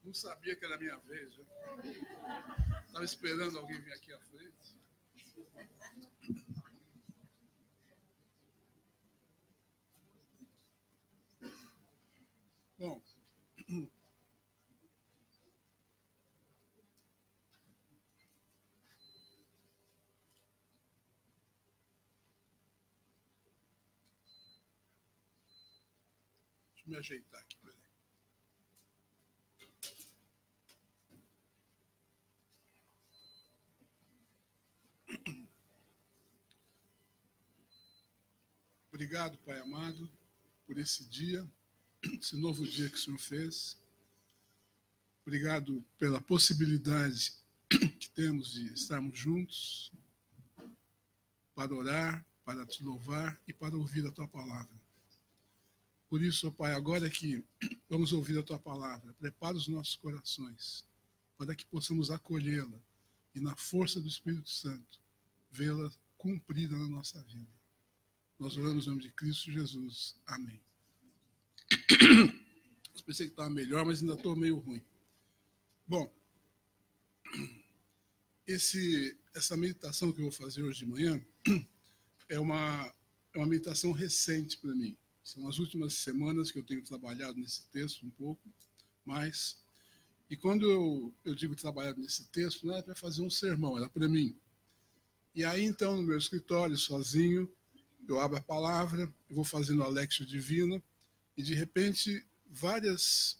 Não sabia que era a minha vez. Estava esperando alguém vir aqui à frente. Bom, deixa eu me ajeitar aqui. Obrigado, Pai amado, por esse dia, esse novo dia que o Senhor fez. Obrigado pela possibilidade que temos de estarmos juntos para orar, para te louvar e para ouvir a Tua palavra. Por isso, ó Pai, agora que vamos ouvir a Tua palavra, prepara os nossos corações para que possamos acolhê-la e, na força do Espírito Santo, vê-la cumprida na nossa vida. Nós oramos em nome de Cristo Jesus. Amém. Eu pensei que estava melhor, mas ainda estou meio ruim. Bom, essa meditação que eu vou fazer hoje de manhã é uma meditação recente para mim. São as últimas semanas que eu tenho trabalhado nesse texto um pouco mais. E quando eu digo trabalhado nesse texto, não era para fazer um sermão, era para mim. E aí, então, no meu escritório, sozinho, eu abro a palavra, eu vou fazendo a Lectio Divina, e de repente vários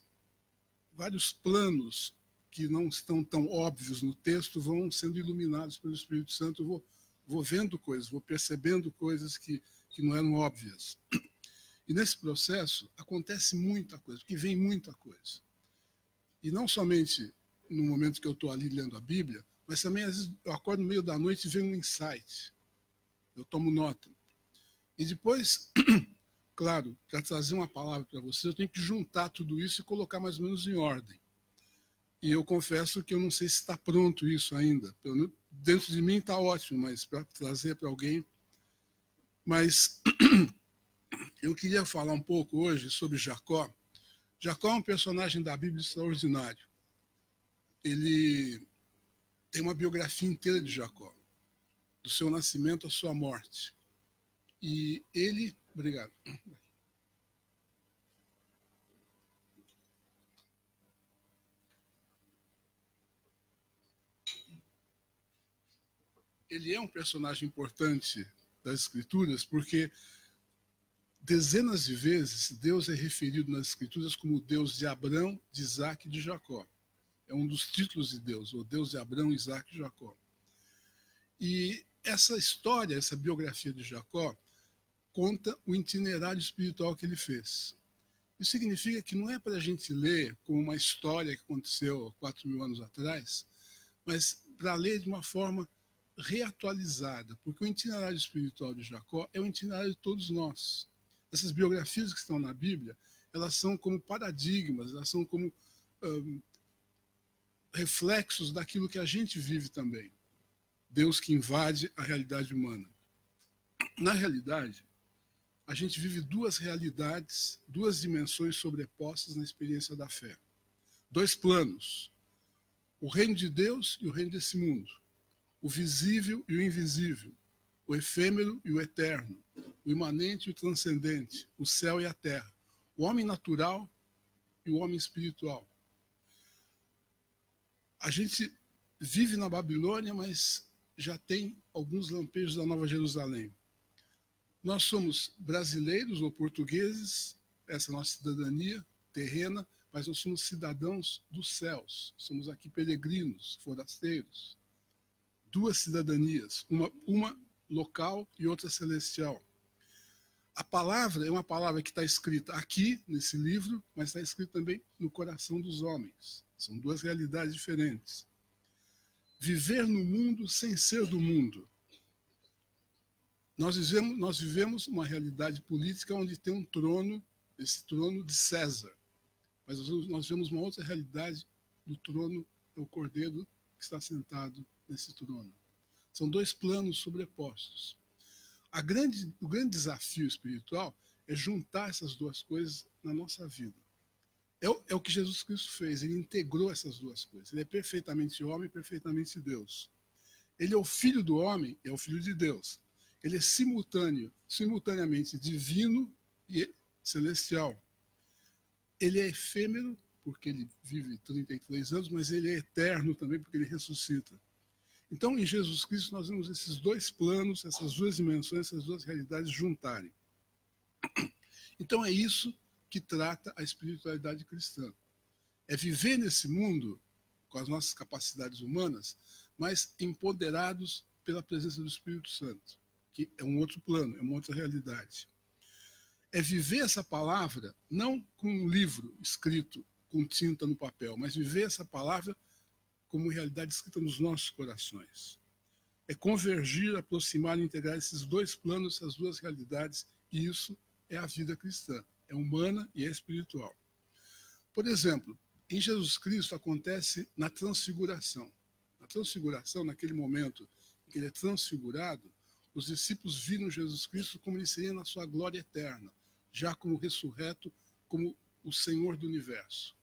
planos que não estão tão óbvios no texto vão sendo iluminados pelo Espírito Santo. Eu vou vendo coisas, vou percebendo coisas que não eram óbvias. E nesse processo acontece muita coisa, porque vem muita coisa. E não somente no momento que eu estou ali lendo a Bíblia, mas também às vezes eu acordo no meio da noite e vem um insight. Eu tomo nota. E depois, claro, para trazer uma palavra para você, eu tenho que juntar tudo isso e colocar mais ou menos em ordem. E eu confesso que eu não sei se está pronto isso ainda. Dentro de mim está ótimo, mas para trazer para alguém... Mas eu queria falar um pouco hoje sobre Jacó. Jacó é um personagem da Bíblia extraordinário. Ele tem uma biografia inteira de Jacó, do seu nascimento à sua morte. E ele... Obrigado. Ele é um personagem importante das Escrituras porque dezenas de vezes Deus é referido nas Escrituras como o Deus de Abraão, de Isaac e de Jacó. É um dos títulos de Deus, o Deus de Abraão, Isaac e Jacó. E essa história, essa biografia de Jacó, conta o itinerário espiritual que ele fez. Isso significa que não é para a gente ler como uma história que aconteceu 4.000 anos atrás, mas para ler de uma forma reatualizada, porque o itinerário espiritual de Jacó é o itinerário de todos nós. Essas biografias que estão na Bíblia, elas são como paradigmas, elas são como reflexos daquilo que a gente vive também. Deus que invade a realidade humana. Na realidade, a gente vive duas realidades, duas dimensões sobrepostas na experiência da fé. Dois planos. O reino de Deus e o reino desse mundo. O visível e o invisível. O efêmero e o eterno. O imanente e o transcendente. O céu e a terra. O homem natural e o homem espiritual. A gente vive na Babilônia, mas já tem alguns lampejos da Nova Jerusalém. Nós somos brasileiros ou portugueses, essa é a nossa cidadania terrena, mas nós somos cidadãos dos céus. Somos aqui peregrinos, forasteiros. Duas cidadanias, uma local e outra celestial. A palavra é uma palavra que está escrita aqui, nesse livro, mas está escrita também no coração dos homens. São duas realidades diferentes. Viver no mundo sem ser do mundo. Nós vivemos uma realidade política onde tem um trono, esse trono de César. Mas nós vemos uma outra realidade do trono, é o Cordeiro que está sentado nesse trono. São dois planos sobrepostos. O grande desafio espiritual é juntar essas duas coisas na nossa vida. É o que Jesus Cristo fez, ele integrou essas duas coisas. Ele é perfeitamente homem e perfeitamente Deus. Ele é o filho do homem, é o filho de Deus. Ele é simultaneamente divino e celestial. Ele é efêmero, porque ele vive 33 anos, mas ele é eterno também, porque ele ressuscita. Então, em Jesus Cristo, nós vemos esses dois planos, essas duas dimensões, essas duas realidades juntarem. Então, é isso que trata a espiritualidade cristã. É viver nesse mundo, com as nossas capacidades humanas, mas empoderados pela presença do Espírito Santo, que é um outro plano, é uma outra realidade. É viver essa palavra não com um livro escrito com tinta no papel, mas viver essa palavra como realidade escrita nos nossos corações. É convergir, aproximar e integrar esses dois planos, essas duas realidades, e isso é a vida cristã. É humana e é espiritual. Por exemplo, em Jesus Cristo acontece na transfiguração. Na transfiguração, naquele momento em que ele é transfigurado, os discípulos viram Jesus Cristo como ele seria na sua glória eterna, já como ressurreto, como o Senhor do universo.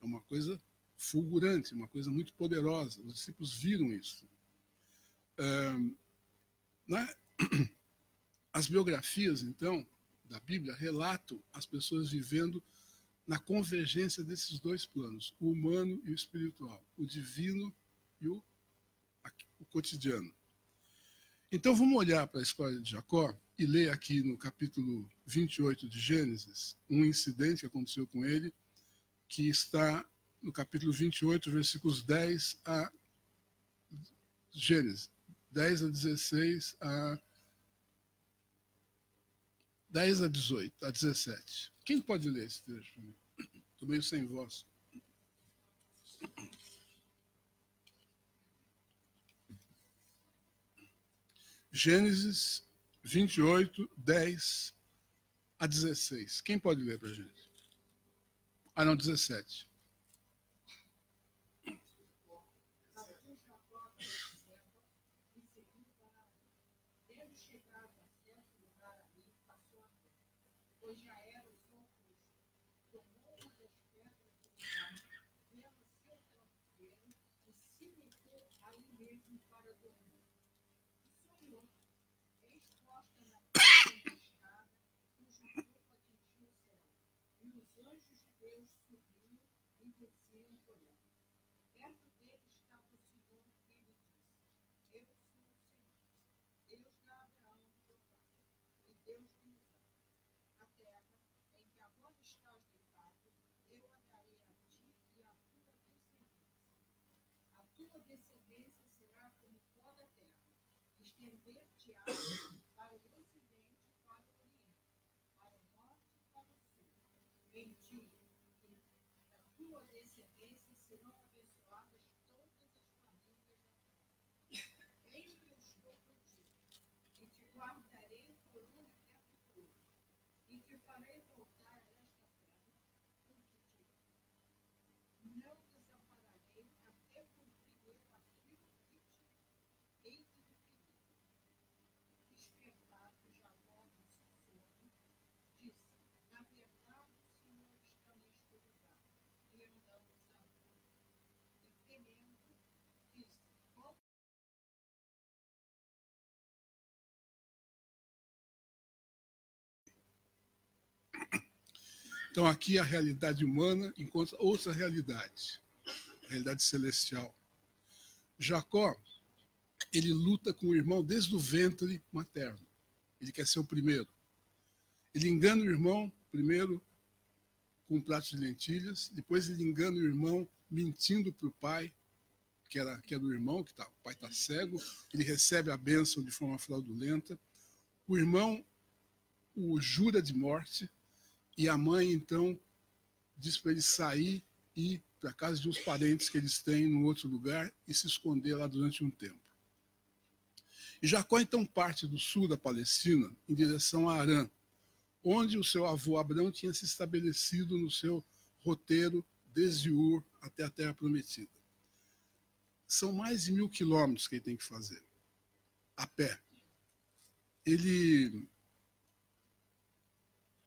É uma coisa fulgurante, uma coisa muito poderosa. Os discípulos viram isso. As biografias, então, da Bíblia relatam as pessoas vivendo na convergência desses dois planos, o humano e o espiritual, o divino e o cotidiano. Então vamos olhar para a história de Jacó e ler aqui no capítulo 28 de Gênesis um incidente que aconteceu com ele, que está no capítulo 28, versículos 10 a Gênesis, 10 a 16 a 10 a 18, a 17. Quem pode ler esse trecho para mim? Estou meio sem voz. Gênesis 28, 10 a 16. Quem pode ler para a gente? Ah, não, 17. Então, aqui a realidade humana encontra outra realidade, a realidade celestial. Jacó, ele luta com o irmão desde o ventre materno. Ele quer ser o primeiro. Ele engana o irmão, primeiro, com um prato de lentilhas, depois ele engana o irmão mentindo para o pai, que é do irmão, o pai está cego, ele recebe a bênção de forma fraudulenta. O irmão o jura de morte, e a mãe, então, diz para ele sair e ir para a casa de uns parentes que eles têm num outro lugar e se esconder lá durante um tempo. E Jacó, então, parte do sul da Palestina em direção a Harã, onde o seu avô Abrão tinha se estabelecido no seu roteiro desde Ur até a Terra Prometida. São mais de 1.000 quilômetros que ele tem que fazer, a pé. Ele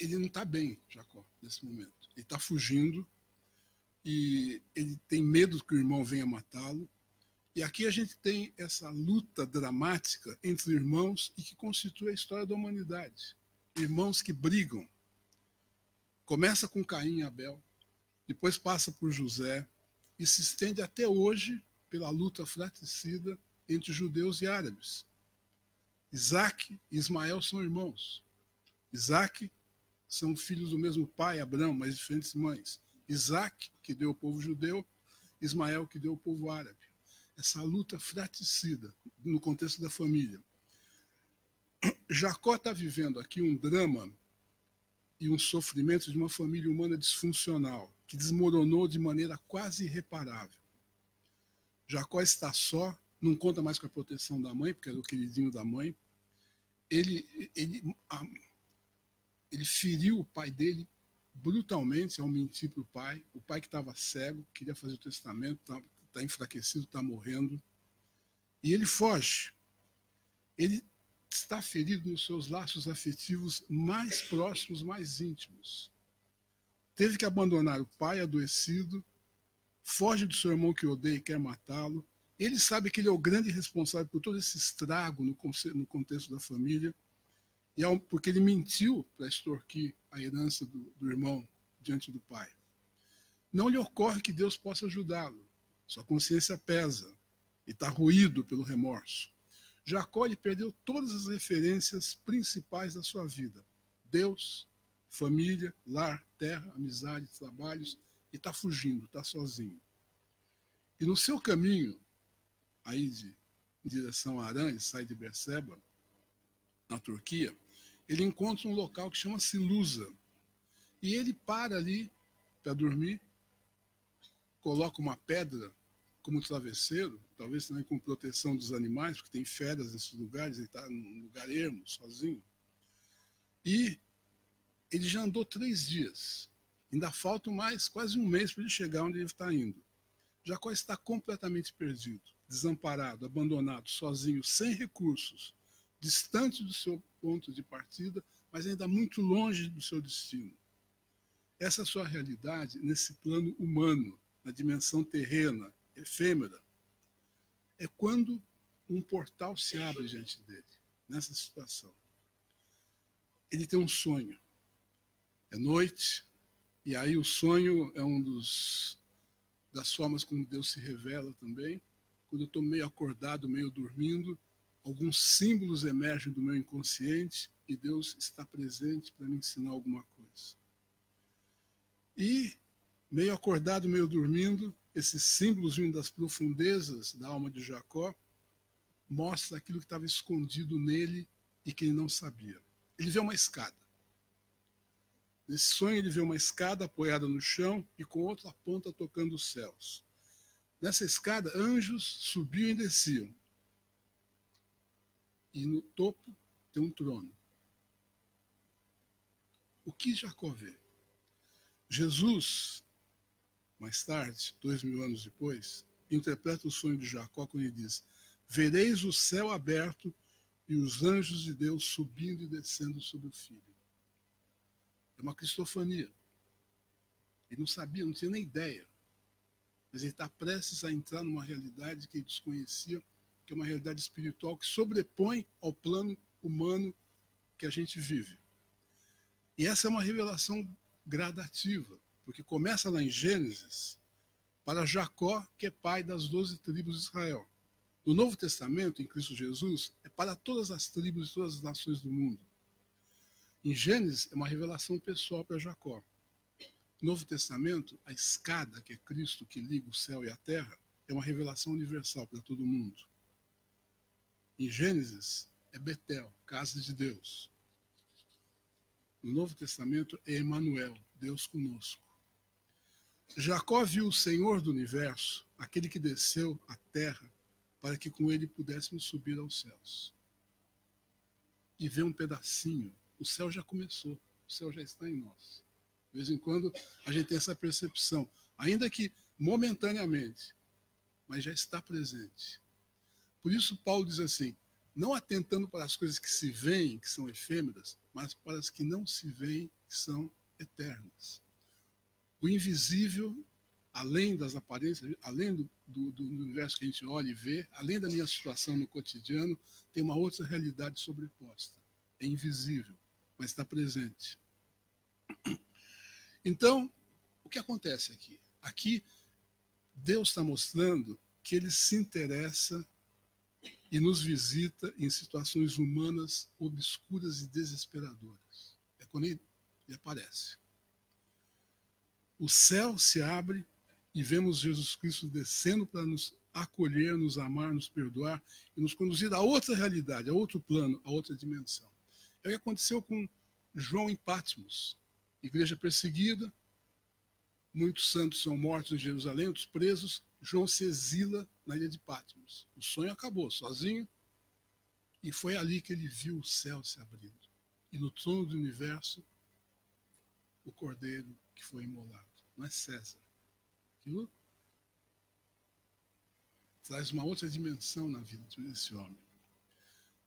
ele não está bem, Jacó, nesse momento. Ele está fugindo e ele tem medo que o irmão venha matá-lo. E aqui a gente tem essa luta dramática entre irmãos e que constitui a história da humanidade. Irmãos que brigam. Começa com Caim e Abel, depois passa por José e se estende até hoje pela luta fratricida entre judeus e árabes. Isaac e Ismael são irmãos. Isaac são filhos do mesmo pai, Abraão, mas diferentes mães. Isaac, que deu o povo judeu, Ismael, que deu o povo árabe. Essa luta fratricida no contexto da família. Jacó está vivendo aqui um drama e um sofrimento de uma família humana disfuncional, que desmoronou de maneira quase irreparável. Jacó está só, não conta mais com a proteção da mãe, porque era o queridinho da mãe. Ele feriu o pai dele brutalmente ao mentir para o pai que estava cego, queria fazer o testamento, está enfraquecido, está morrendo. E ele foge. Ele está ferido nos seus laços afetivos mais próximos, mais íntimos. Teve que abandonar o pai adoecido, foge do seu irmão que odeia e quer matá-lo. Ele sabe que ele é o grande responsável por todo esse estrago no contexto da família, e porque ele mentiu para extorquir a herança do irmão diante do pai. Não lhe ocorre que Deus possa ajudá-lo. Sua consciência pesa e está ruído pelo remorso. Jacó perdeu todas as referências principais da sua vida. Deus, família, lar, terra, amizade, trabalhos, e está fugindo, está sozinho. E no seu caminho, aí em direção a Harã, ele sai de Berseba, na Turquia, ele encontra um local que chama-se Luza. E ele para ali para dormir, coloca uma pedra como travesseiro, talvez também com proteção dos animais, porque tem feras nesses lugares, ele está num lugar ermo, sozinho. E ele já andou 3 dias. Ainda faltam mais quase um mês para ele chegar onde ele está indo. Jacó está completamente perdido, desamparado, abandonado, sozinho, sem recursos, distante do seu ponto de partida, mas ainda muito longe do seu destino. Essa é a sua realidade nesse plano humano, na dimensão terrena, efêmera. É quando um portal se abre diante dele, nessa situação. Ele tem um sonho. É noite, e aí o sonho é das formas como Deus se revela também. Quando eu estou meio acordado, meio dormindo, alguns símbolos emergem do meu inconsciente e Deus está presente para me ensinar alguma coisa. E, meio acordado, meio dormindo, esses símbolos vindo das profundezas da alma de Jacó mostra aquilo que estava escondido nele e que ele não sabia. Ele vê uma escada. Nesse sonho ele vê uma escada apoiada no chão e com outra ponta tocando os céus. Nessa escada, anjos subiam e desciam. E no topo tem um trono. O que Jacó vê? Jesus, mais tarde, 2000 anos depois, interpreta o sonho de Jacó quando ele diz: vereis o céu aberto e os anjos de Deus subindo e descendo sobre o filho. É uma cristofania. Ele não sabia, não tinha nem ideia. Mas ele está prestes a entrar numa realidade que ele desconhecia, que é uma realidade espiritual que sobrepõe ao plano humano que a gente vive. E essa é uma revelação gradativa, porque começa lá em Gênesis, para Jacó, que é pai das 12 tribos de Israel. No Novo Testamento, em Cristo Jesus, é para todas as tribos e todas as nações do mundo. Em Gênesis, é uma revelação pessoal para Jacó. No Novo Testamento, a escada, que é Cristo, que liga o céu e a terra, é uma revelação universal para todo mundo. Em Gênesis, é Betel, casa de Deus. No Novo Testamento, é Emanuel, Deus conosco. Jacó viu o Senhor do universo, aquele que desceu à terra, para que com ele pudéssemos subir aos céus. E vê um pedacinho. O céu já começou, o céu já está em nós. De vez em quando a gente tem essa percepção, ainda que momentaneamente, mas já está presente. Por isso Paulo diz assim: não atentando para as coisas que se veem, que são efêmeras, mas para as que não se veem, que são eternas. O invisível, além das aparências, além do universo que a gente olha e vê, além da minha situação no cotidiano, tem uma outra realidade sobreposta. É invisível, mas está presente. Então, o que acontece aqui? Aqui, Deus está mostrando que Ele se interessa e nos visita em situações humanas obscuras e desesperadoras. É quando Ele aparece. O céu se abre e vemos Jesus Cristo descendo para nos acolher, nos amar, nos perdoar e nos conduzir a outra realidade, a outro plano, a outra dimensão. É o que aconteceu com João em Patmos, igreja perseguida, muitos santos são mortos em Jerusalém, outros presos. João se exila na ilha de Patmos. O sonho acabou, sozinho, e foi ali que ele viu o céu se abrindo. E no trono do universo, o cordeiro que foi imolado. Não é César. Aquilo traz uma outra dimensão na vida desse homem.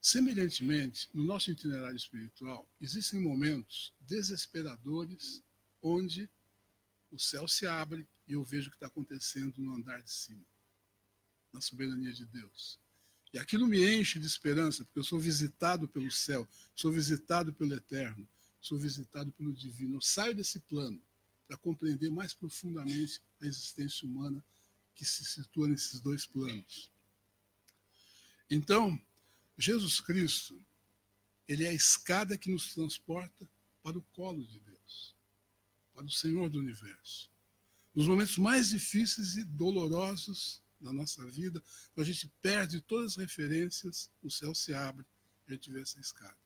Semelhantemente, no nosso itinerário espiritual, existem momentos desesperadores onde o céu se abre e eu vejo o que está acontecendo no andar de cima, na soberania de Deus. E aquilo me enche de esperança, porque eu sou visitado pelo céu, sou visitado pelo eterno, sou visitado pelo divino. Eu saio desse plano para compreender mais profundamente a existência humana que se situa nesses dois planos. Então, Jesus Cristo, ele é a escada que nos transporta para o colo de Deus, para o Senhor do universo. Nos momentos mais difíceis e dolorosos da nossa vida, quando a gente perde todas as referências, o céu se abre e a gente vê essa escada.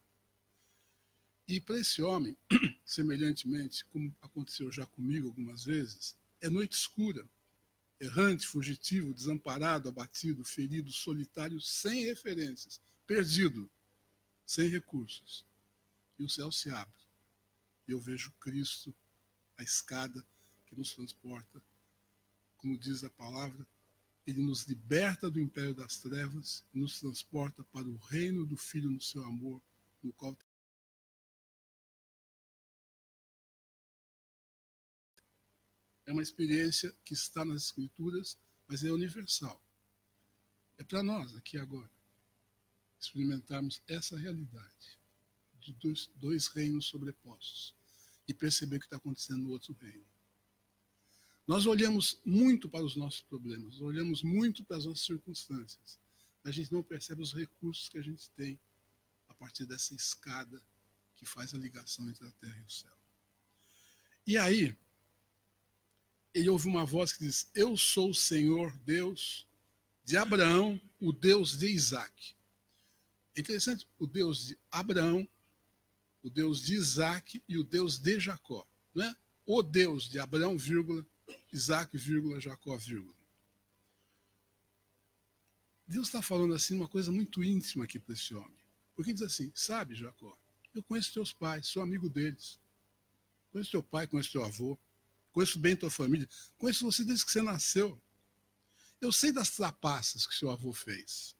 E para esse homem, semelhantemente, como aconteceu já comigo algumas vezes, é noite escura, errante, fugitivo, desamparado, abatido, ferido, solitário, sem referências, perdido, sem recursos. E o céu se abre. E eu vejo Cristo, a escada que nos transporta. Como diz a palavra, ele nos liberta do império das trevas e nos transporta para o reino do Filho no seu amor, no qual é uma experiência que está nas Escrituras, mas é universal. É para nós, aqui e agora, experimentarmos essa realidade de dois reinos sobrepostos e perceber o que está acontecendo no outro reino. Nós olhamos muito para os nossos problemas, olhamos muito para as nossas circunstâncias. A gente não percebe os recursos que a gente tem a partir dessa escada que faz a ligação entre a terra e o céu. E aí, ele ouve uma voz que diz: eu sou o Senhor Deus de Abraão, o Deus de Isaac. É interessante, o Deus de Abraão, o Deus de Isaac e o Deus de Jacó. Não é o Deus de Abraão, vírgula, Isaac, vírgula, Jacó, vírgula. Deus está falando assim uma coisa muito íntima aqui para esse homem. Porque diz assim: sabe, Jacó, eu conheço teus pais, sou amigo deles. Conheço teu pai, conheço teu avô, conheço bem tua família, conheço você desde que você nasceu. Eu sei das trapaças que seu avô fez.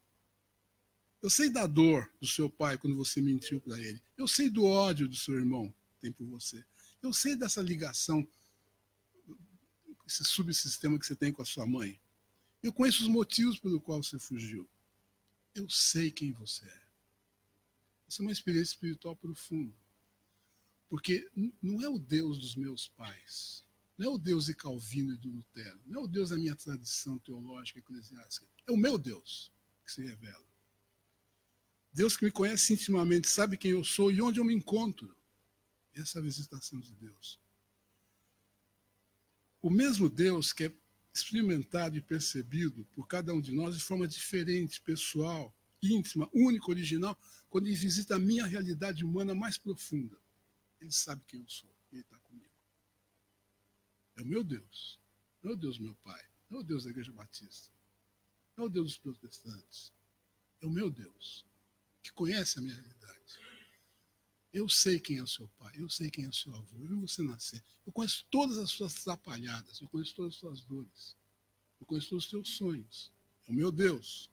Eu sei da dor do seu pai quando você mentiu para ele. Eu sei do ódio do seu irmão que tem por você. Eu sei dessa ligação, esse subsistema que você tem com a sua mãe. Eu conheço os motivos pelo qual você fugiu. Eu sei quem você é. Essa é uma experiência espiritual profunda. Porque não é o Deus dos meus pais. Não é o Deus de Calvino e do Lutero. Não é o Deus da minha tradição teológica e eclesiástica. É o meu Deus que se revela. Deus que me conhece intimamente, sabe quem eu sou e onde eu me encontro. Essa é a visitação de Deus. O mesmo Deus que é experimentado e percebido por cada um de nós de forma diferente, pessoal, íntima, única, original, quando ele visita a minha realidade humana mais profunda. Ele sabe quem eu sou, ele está comigo. É o meu Deus, não é o Deus do meu pai, não é o Deus da Igreja Batista, não é o Deus dos protestantes, é o meu Deus, que conhece a minha realidade. Eu sei quem é o seu pai, eu sei quem é o seu avô, eu vi você nascer. Eu conheço todas as suas atrapalhadas, eu conheço todas as suas dores, eu conheço todos os seus sonhos. É o meu Deus.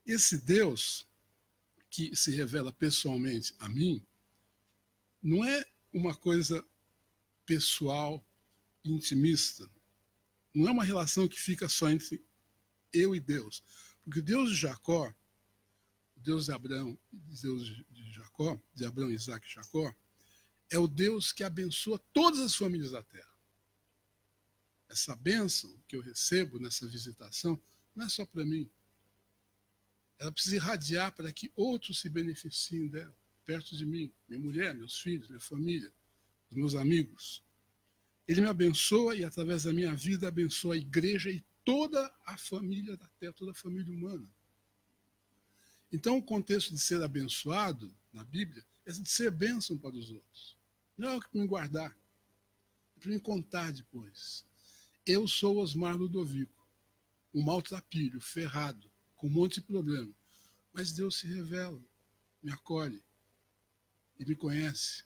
Esse Deus que se revela pessoalmente a mim, não é uma coisa pessoal, intimista. Não é uma relação que fica só entre eu e Deus. Porque o Deus de Jacó, o Deus de Abraão, Deus de Jacó, de Abraão, Isaac e Jacó, é o Deus que abençoa todas as famílias da terra. Essa bênção que eu recebo nessa visitação não é só para mim. Ela precisa irradiar para que outros se beneficiem dela, perto de mim, minha mulher, meus filhos, minha família, os meus amigos. Ele me abençoa e, através da minha vida, abençoa a igreja e toda a família da terra, toda a família humana. Então, o contexto de ser abençoado, na Bíblia, é de ser bênção para os outros. Não é para me guardar, é para me contar depois. Eu sou Osmar Ludovico, um maltrapilho, ferrado, com um monte de problema. Mas Deus se revela, me acolhe e me conhece.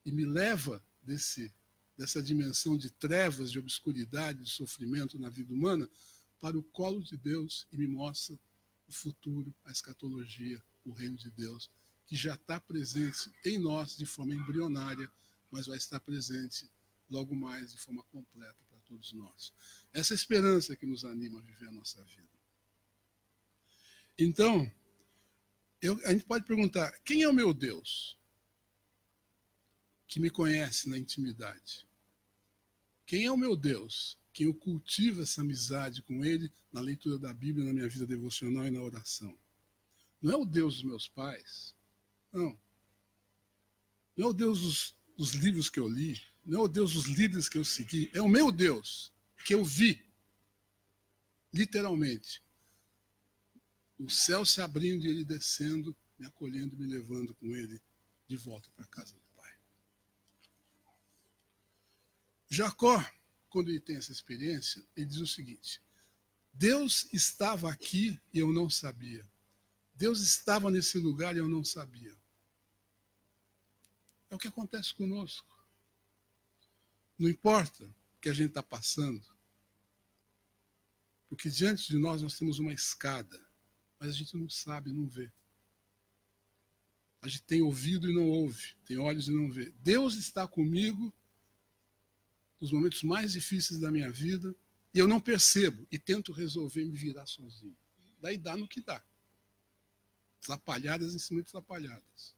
E me leva dessa dimensão de trevas, de obscuridade, de sofrimento na vida humana, para o colo de Deus e me mostra o futuro, a escatologia, o reino de Deus, que já está presente em nós de forma embrionária, mas vai estar presente logo mais de forma completa para todos nós. Essa esperança que nos anima a viver a nossa vida. Então, a gente pode perguntar, quem é o meu Deus? Que me conhece na intimidade. Quem é o meu Deus? Quem eu cultivo essa amizade com Ele na leitura da Bíblia, na minha vida devocional e na oração. Não é o Deus dos meus pais. Não. Não é o Deus dos livros que eu li. Não é o Deus dos líderes que eu segui. É o meu Deus, que eu vi, literalmente. O céu se abrindo e Ele descendo, me acolhendo e me levando com Ele de volta para a casa do Pai. Jacó, quando ele tem essa experiência, ele diz o seguinte: Deus estava aqui e eu não sabia. Deus estava nesse lugar e eu não sabia. É o que acontece conosco. Não importa o que a gente está passando, porque diante de nós temos uma escada, mas a gente não sabe, não vê. A gente tem ouvido e não ouve, tem olhos e não vê. Deus está comigo nos momentos mais difíceis da minha vida e eu não percebo e tento resolver me virar sozinho. Daí dá no que dá. Atrapalhadas em cima de atrapalhadas.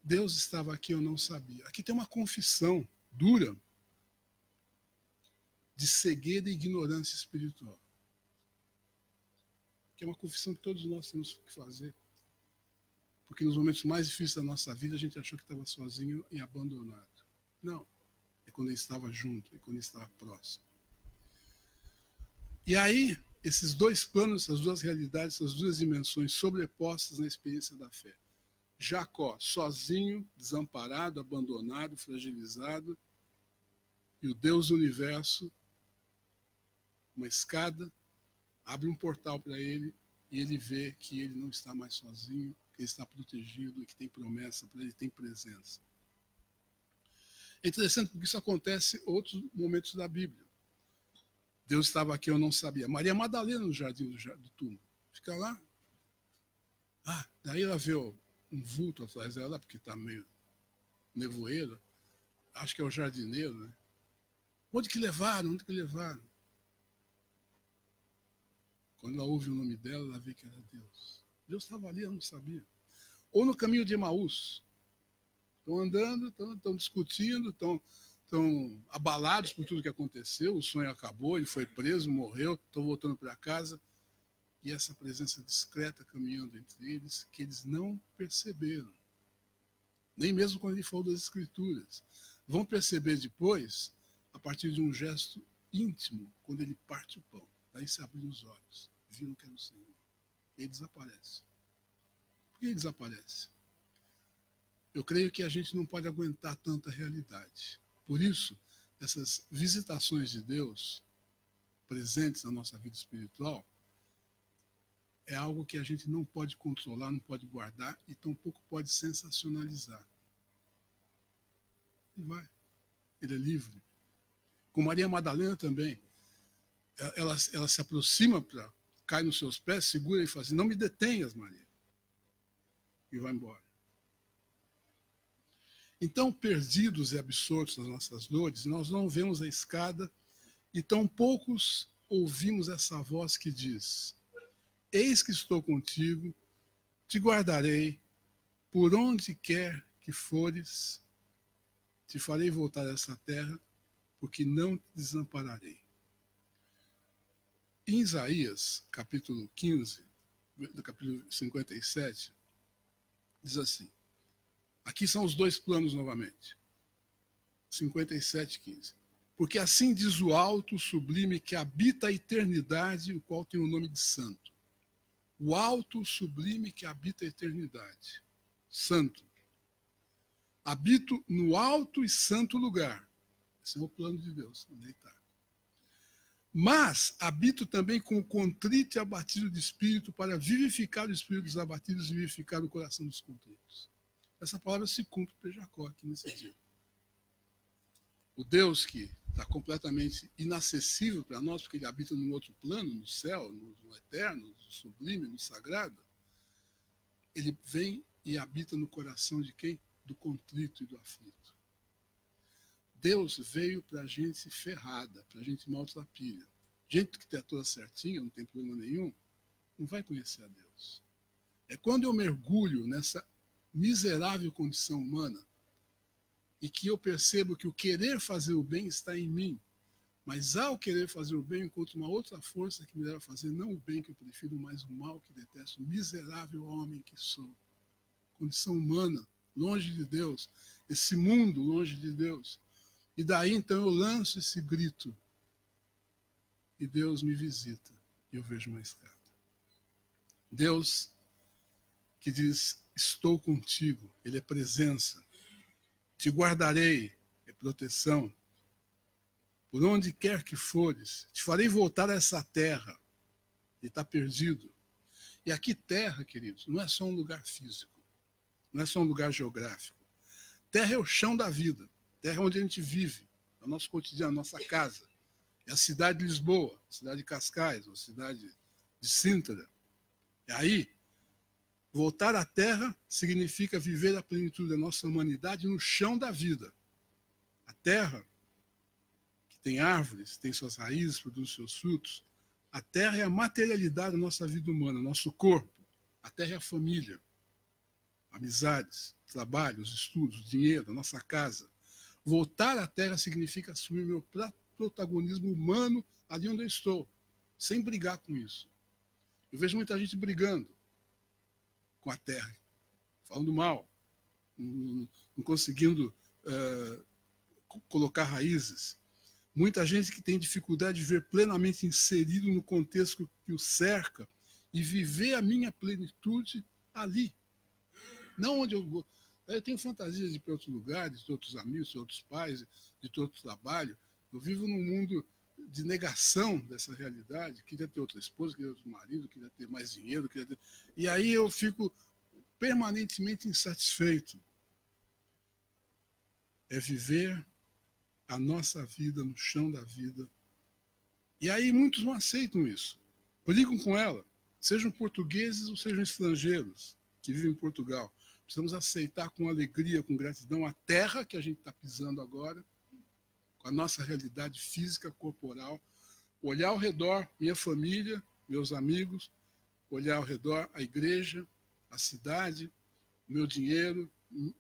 Deus estava aqui, eu não sabia. Aqui tem uma confissão dura de cegueira e ignorância espiritual. Que é uma confissão que todos nós temos que fazer. Porque nos momentos mais difíceis da nossa vida, a gente achou que estava sozinho e abandonado. Não. É quando ele estava junto, é quando ele estava próximo. E aí, esses dois planos, essas duas realidades, essas duas dimensões sobrepostas na experiência da fé. Jacó, sozinho, desamparado, abandonado, fragilizado, e o Deus do universo, uma escada, abre um portal para ele e ele vê que ele não está mais sozinho, que ele está protegido e que tem promessa para ele, tem presença. É interessante porque isso acontece em outros momentos da Bíblia. Deus estava aqui, eu não sabia. Maria Madalena no jardim do túmulo. Fica lá. Daí ela vê um vulto atrás dela, porque está meio nevoeiro. Acho que é o jardineiro, né? Onde que levaram? Onde que levaram? Quando ela ouve o nome dela, ela vê que era Deus. Deus estava ali, ela não sabia. Ou no caminho de Emaús. Estão andando, estão discutindo, estão abalados por tudo que aconteceu, o sonho acabou, ele foi preso, morreu, estão voltando para casa. E essa presença discreta caminhando entre eles, que eles não perceberam. Nem mesmo quando ele falou das Escrituras. Vão perceber depois, a partir de um gesto íntimo, quando ele parte o pão. Daí se abriram os olhos, viram que era o Senhor. Ele desaparece. Por que ele desaparece? Eu creio que a gente não pode aguentar tanta realidade. Por isso, essas visitações de Deus, presentes na nossa vida espiritual, é algo que a gente não pode controlar, não pode guardar e tampouco pode sensacionalizar. E vai. Ele é livre. Com Maria Madalena também. ela se aproxima, cai nos seus pés, segura e fala assim, não me detenhas, Maria. E vai embora. Então, perdidos e absortos nas nossas dores, nós não vemos a escada e tão poucos ouvimos essa voz que diz, eis que estou contigo, te guardarei, por onde quer que fores, te farei voltar a essa terra, porque não te desampararei. Em Isaías, capítulo 15, do capítulo 57, diz assim, aqui são os dois planos novamente, 57, 15. Porque assim diz o alto, sublime, que habita a eternidade, o qual tem o nome de santo. O alto, sublime, que habita a eternidade. Santo. Habito no alto e santo lugar. Esse é o plano de Deus, onde ele está. Mas habito também com o contrito e abatido de espírito, para vivificar o espírito dos abatidos e vivificar o coração dos contritos. Essa palavra se cumpre para Jacó aqui nesse dia. O Deus que está completamente inacessível para nós, porque ele habita num outro plano, no céu, no eterno, no sublime, no sagrado, ele vem e habita no coração de quem? Do contrito e do aflito. Deus veio para a gente ferrada, para a gente maltrapilha. Gente que está toda certinha, não tem problema nenhum, não vai conhecer a Deus. É quando eu mergulho nessa miserável condição humana e que eu percebo que o querer fazer o bem está em mim, mas ao querer fazer o bem, eu encontro uma outra força que me leva a fazer não o bem que eu prefiro, mas o mal que detesto, miserável homem que sou. Condição humana, longe de Deus, esse mundo longe de Deus. E daí então eu lanço esse grito e Deus me visita e eu vejo uma escada. Deus que diz, estou contigo, ele é presença. Te guardarei, é proteção. Por onde quer que fores, te farei voltar a essa terra. Ele está perdido. E aqui terra, queridos, não é só um lugar físico. Não é só um lugar geográfico. Terra é o chão da vida. Terra é onde a gente vive. É o nosso cotidiano, a nossa casa. É a cidade de Lisboa, a cidade de Cascais, a cidade de Sintra. E aí, voltar à terra significa viver a plenitude da nossa humanidade no chão da vida. A terra, que tem árvores, tem suas raízes, produz seus frutos. A terra é a materialidade da nossa vida humana, nosso corpo. A terra é a família, amizades, trabalhos, estudos, dinheiro, a nossa casa. Voltar à terra significa assumir meu protagonismo humano ali onde eu estou, sem brigar com isso. Eu vejo muita gente brigando com a terra, falando mal, não conseguindo colocar raízes. Muita gente que tem dificuldade de ver plenamente inserido no contexto que o cerca e viver a minha plenitude ali. Não onde eu vou. Eu tenho fantasias de ir para outros lugares, de outros amigos, de outros pais, de outro trabalho. Eu vivo num mundo de negação dessa realidade. Queria ter outra esposa, queria ter outro marido, queria ter mais dinheiro. E aí eu fico permanentemente insatisfeito. É viver a nossa vida no chão da vida. E aí muitos não aceitam isso. Brigam com ela, sejam portugueses ou sejam estrangeiros que vivem em Portugal. Precisamos aceitar com alegria, com gratidão a terra que a gente está pisando agora, com a nossa realidade física, corporal, olhar ao redor, minha família, meus amigos, olhar ao redor a igreja, a cidade, meu dinheiro,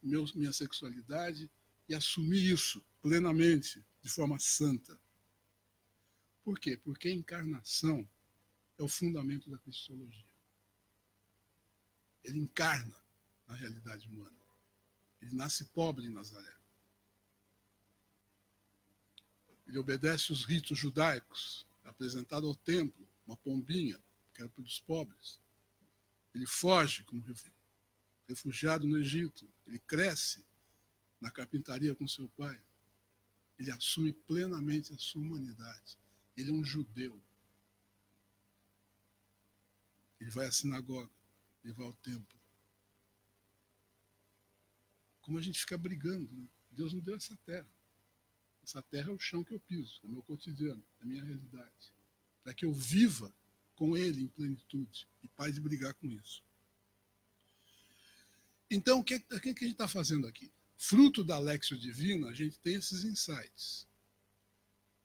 minha sexualidade, e assumir isso plenamente, de forma santa. Por quê? Porque a encarnação é o fundamento da cristologia. Ele encarna na realidade humana. Ele nasce pobre em Nazaré. Ele obedece os ritos judaicos, apresentado ao templo, uma pombinha, que era para os pobres. Ele foge como refugiado no Egito. Ele cresce na carpintaria com seu pai. Ele assume plenamente a sua humanidade. Ele é um judeu. Ele vai à sinagoga, ele vai ao templo. Como a gente fica brigando, né? Deus não deu essa terra. Essa terra é o chão que eu piso, é o meu cotidiano, é a minha realidade. para que eu viva com Ele em plenitude e pare de brigar com isso. Então, o que a gente está fazendo aqui? Fruto da Lexio Divina, a gente tem esses insights.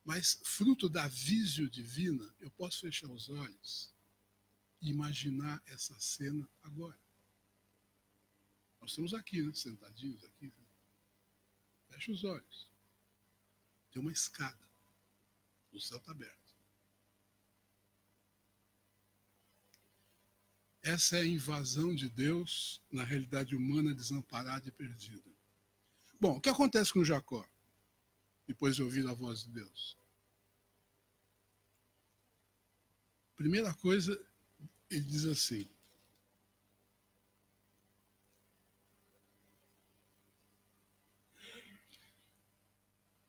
Mas fruto da visio divina, eu posso fechar os olhos e imaginar essa cena agora. Nós estamos aqui, né, sentadinhos aqui. Fecha os olhos. Tem uma escada. O céu está aberto. Essa é a invasão de Deus na realidade humana desamparada e perdida. Bom, o que acontece com Jacó? Depois de ouvir a voz de Deus. Primeira coisa, ele diz assim.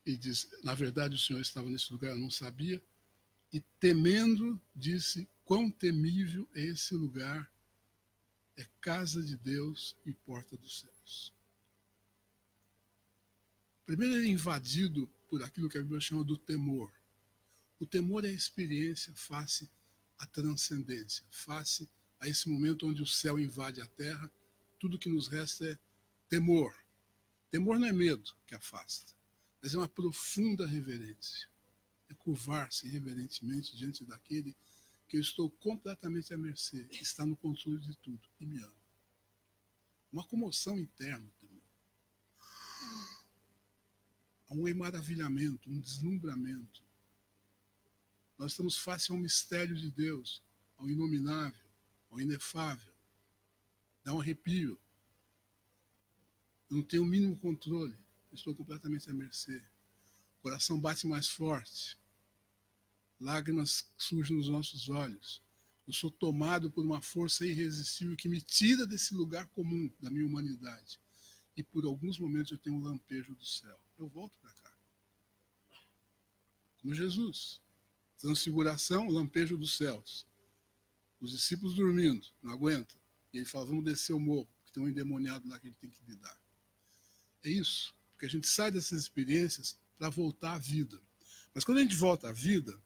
Ele diz, na verdade o Senhor estava nesse lugar, eu não sabia. E temendo, disse, quão temível é esse lugar, é casa de Deus e porta dos céus. Primeiro ele é invadido por aquilo que a Bíblia chama do temor. O temor é a experiência face à transcendência, face a esse momento onde o céu invade a terra, tudo que nos resta é temor. Temor não é medo que afasta, mas é uma profunda reverência. É curvar-se reverentemente diante daquele que eu estou completamente à mercê, que está no controle de tudo e me ama. Uma comoção interna também. Há um maravilhamento, um deslumbramento. Nós estamos face ao mistério de Deus, ao inominável, ao inefável. Dá um arrepio. Eu não tenho o mínimo controle. Eu estou completamente à mercê. O coração bate mais forte. Lágrimas surgem nos nossos olhos. Eu sou tomado por uma força irresistível que me tira desse lugar comum da minha humanidade. E por alguns momentos eu tenho um lampejo do céu. Eu volto para cá. Como Jesus. Transfiguração, lampejo dos céus. Os discípulos dormindo, não aguentam. E ele fala, vamos descer o morro, porque tem um endemoniado lá que a gente tem que lidar. É isso. Porque a gente sai dessas experiências para voltar à vida. Mas quando a gente volta à vida,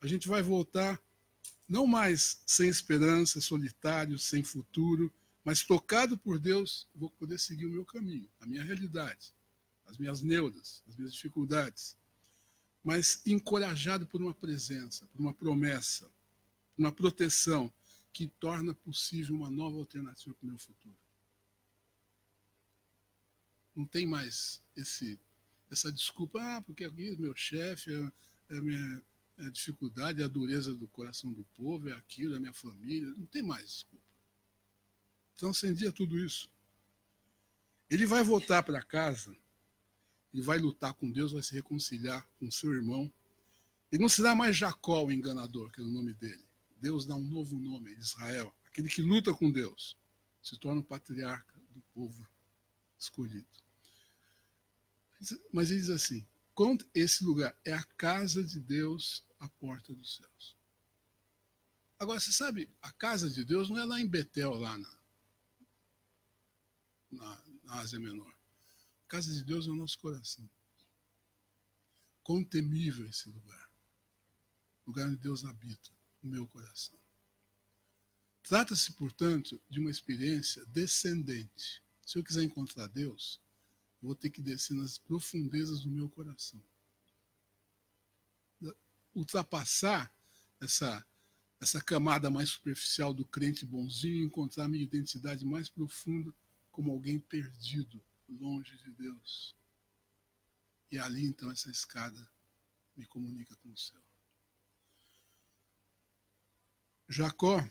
a gente vai voltar não mais sem esperança, solitário, sem futuro, mas tocado por Deus, vou poder seguir o meu caminho, a minha realidade, as minhas neuras, as minhas dificuldades, mas encorajado por uma presença, por uma promessa, por uma proteção que torna possível uma nova alternativa para o meu futuro. Não tem mais essa desculpa, porque aqui meu chefe, é a minha dificuldade, é a dureza do coração do povo, é aquilo, é a minha família. Não tem mais desculpa. Transcendia tudo isso. Ele vai voltar para casa, ele vai lutar com Deus, vai se reconciliar com seu irmão. Ele não será mais Jacó, o enganador, que é o nome dele. Deus dá um novo nome, Israel. Aquele que luta com Deus se torna o patriarca do povo escolhido. Mas ele diz assim, esse lugar é a casa de Deus, a porta dos céus. Agora, você sabe, a casa de Deus não é lá em Betel, lá na Ásia Menor. A casa de Deus é o nosso coração. Quão temível esse lugar. O lugar onde Deus habita, no meu coração. Trata-se, portanto, de uma experiência descendente. Se eu quiser encontrar Deus, eu vou ter que descer nas profundezas do meu coração. Ultrapassar essa camada mais superficial do crente bonzinho e encontrar a minha identidade mais profunda como alguém perdido, longe de Deus. E ali, então, essa escada me comunica com o céu. Jacó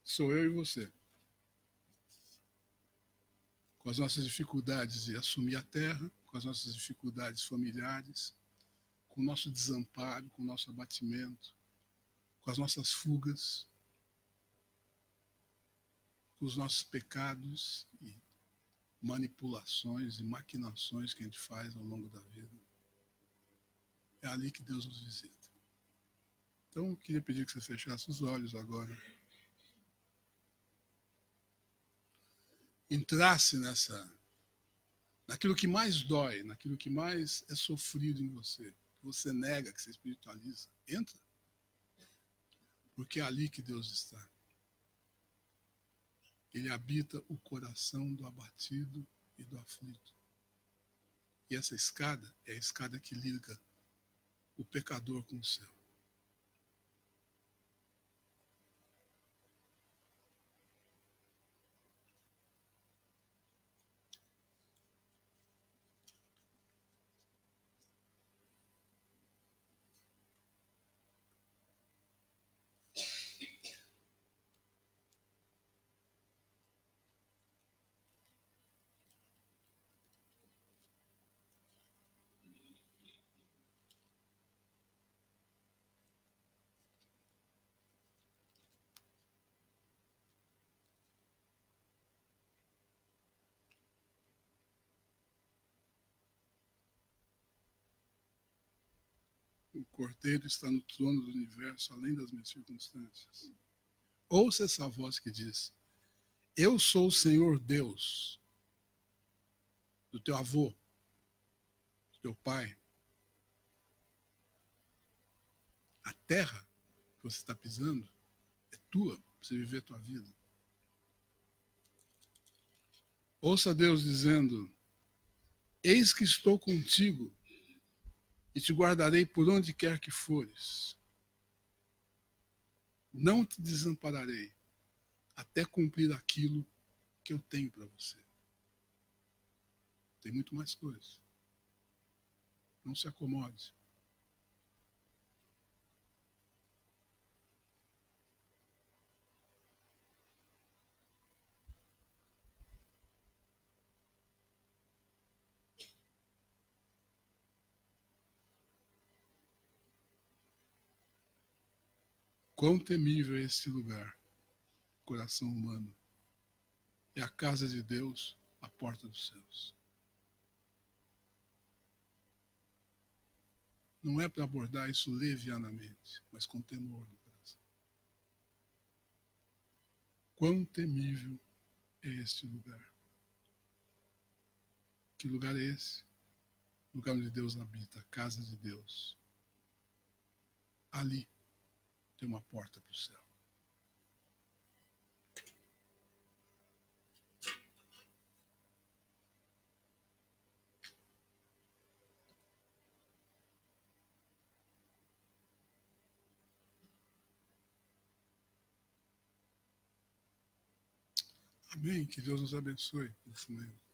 sou eu e você. Com as nossas dificuldades de assumir a terra, com as nossas dificuldades familiares, com o nosso desamparo, com o nosso abatimento, com as nossas fugas, com os nossos pecados e manipulações e maquinações que a gente faz ao longo da vida. É ali que Deus nos visita. Então, eu queria pedir que você fechasse os olhos agora. Entrasse naquilo que mais dói, naquilo que mais é sofrido em você, que você nega, que você espiritualiza. Entra. Porque é ali que Deus está. Ele habita o coração do abatido e do aflito. E essa escada é a escada que liga o pecador com o céu. O Cordeiro está no trono do universo, além das minhas circunstâncias. Ouça essa voz que diz: eu sou o Senhor Deus do teu avô, do teu pai. A terra que você está pisando é tua, para você viver a tua vida. Ouça Deus dizendo: eis que estou contigo e te guardarei por onde quer que fores. Não te desampararei até cumprir aquilo que eu tenho para você. Tem muito mais coisas. Não se acomode. Quão temível é este lugar, coração humano. É a casa de Deus, a porta dos céus. Não é para abordar isso levianamente, mas com temor no coração. Quão temível é este lugar. Que lugar é esse? Lugar onde Deus habita, a casa de Deus. Ali tem uma porta para o céu. Amém? Que Deus nos abençoe profundamente.